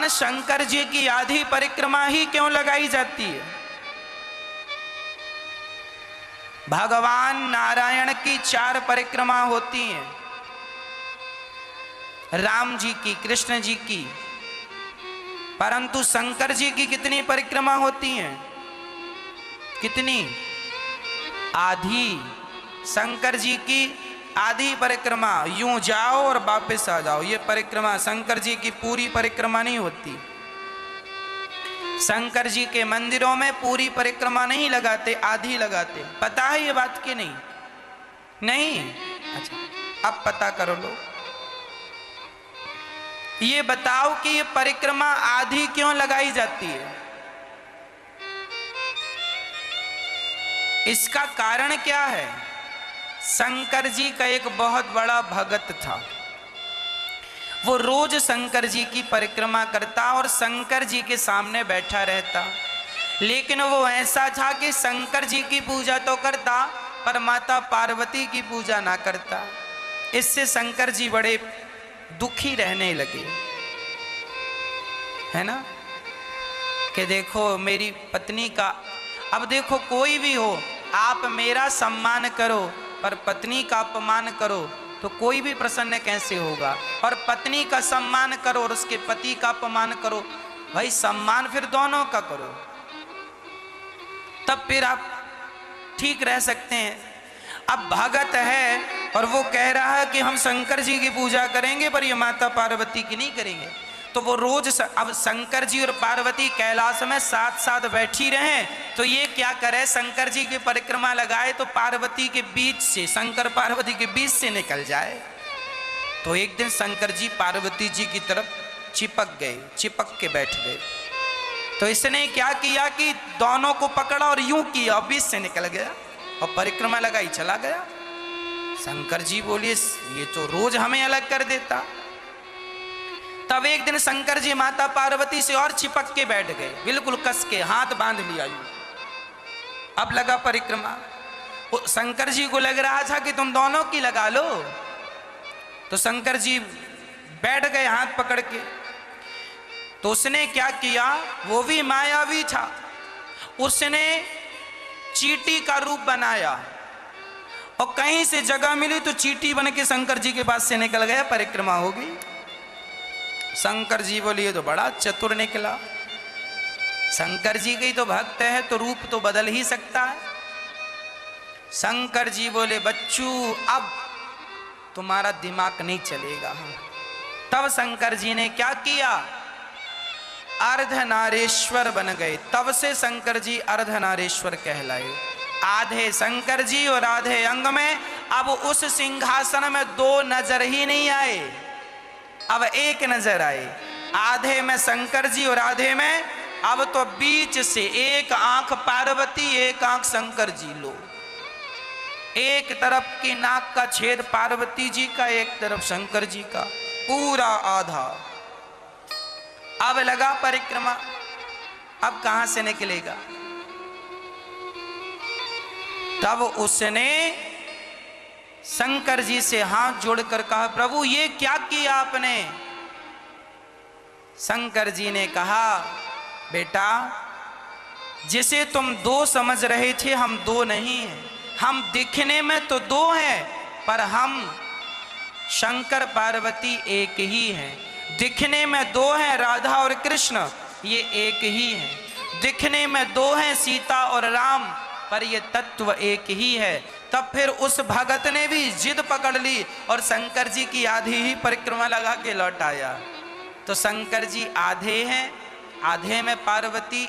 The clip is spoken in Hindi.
भगवान शंकर जी की आधी परिक्रमा ही क्यों लगाई जाती है? भगवान नारायण की 4 परिक्रमा होती हैं, राम जी की, कृष्ण जी की, परंतु शंकर जी की कितनी परिक्रमा होती हैं? कितनी? आधी। शंकर जी की आधी परिक्रमा, यूं जाओ और वापस आ जाओ, ये परिक्रमा शंकर जी की पूरी परिक्रमा नहीं होती। शंकर जी के मंदिरों में पूरी परिक्रमा नहीं लगाते, आधी लगाते। पता है ये बात कि नहीं? नहीं? अच्छा, अब पता करो लो। ये बताओ कि ये परिक्रमा आधी क्यों लगाई जाती है? इसका कारण क्या है? शंकर जी का एक बहुत बड़ा भगत था, वो रोज शंकर जी की परिक्रमा करता और शंकर जी के सामने बैठा रहता, लेकिन वो ऐसा था कि शंकर जी की पूजा तो करता पर माता पार्वती की पूजा ना करता। इससे शंकर जी बड़े दुखी रहने लगे, है ना, कि देखो मेरी पत्नी का, अब देखो कोई भी हो, आप मेरा सम्मान करो पर पत्नी का अपमान करो तो कोई भी प्रसन्न कैसे होगा? और पत्नी का सम्मान करो और उसके पति का अपमान करो, भाई सम्मान फिर दोनों का करो, तब फिर आप ठीक रह सकते हैं। अब भगत है और वो कह रहा है कि हम शंकर जी की पूजा करेंगे पर ये माता पार्वती की नहीं करेंगे, तो वो रोज अब शंकर जी और पार्वती कैलाश में साथ साथ बैठी रहे, तो ये क्या करे, शंकर जी की परिक्रमा लगाए तो पार्वती के बीच से, शंकर पार्वती के बीच से निकल जाए। तो एक दिन शंकर जी पार्वती जी की तरफ चिपक गए, चिपक के बैठ गए। तो इसने क्या किया कि दोनों को पकड़ा और यूं किया, बीच से निकल गया और परिक्रमा लगाई चला गया। शंकर जी बोले ये तो रोज हमें अलग कर देता। तब एक दिन शंकर जी माता पार्वती से और चिपक के बैठ गए, बिल्कुल कस के हाथ बांध लिया यूं। अब लगा परिक्रमा। शंकर जी को लग रहा था कि तुम दोनों की लगा लो, तो शंकर जी बैठ गए हाथ पकड़ के। तो उसने क्या किया, वो भी मायावी था, उसने चींटी का रूप बनाया और कहीं से जगह मिली तो चींटी बन के शंकर जी के पास से निकल गया, परिक्रमा हो गई। शंकर जी बोले ये तो बड़ा चतुर निकला, शंकर जी के तो भक्त है तो रूप तो बदल ही सकता है। शंकर जी बोले बच्चू अब तुम्हारा दिमाग नहीं चलेगा। तब शंकर जी ने क्या किया, अर्धनारेश्वर बन गए। तब से शंकर जी अर्धनारेश्वर कहलाए। आधे शंकर जी और आधे अंग में अब उस सिंहासन में 2 नजर ही नहीं आए, अब एक नजर आए। आधे में शंकर जी और आधे में, अब तो बीच से एक आंख पार्वती एक आंख शंकर जी लो, एक तरफ की नाक का छेद पार्वती जी का, एक तरफ शंकर जी का, पूरा आधा। अब लगा परिक्रमा, अब कहां से निकलेगा? तब उसने शंकर जी से हाथ जोड़कर कहा प्रभु ये क्या किया आपने? शंकर जी ने कहा बेटा जिसे तुम 2 समझ रहे थे हम 2 नहीं हैं, हम दिखने में तो 2 हैं पर हम शंकर पार्वती एक ही हैं। दिखने में 2 हैं राधा और कृष्ण, ये एक ही हैं। दिखने में 2 हैं सीता और राम, पर ये तत्व एक ही है। तब फिर उस भगत ने भी जिद पकड़ ली और शंकर जी की आधी ही परिक्रमा लगा के लौट आया। तो शंकर जी आधे हैं, आधे में पार्वती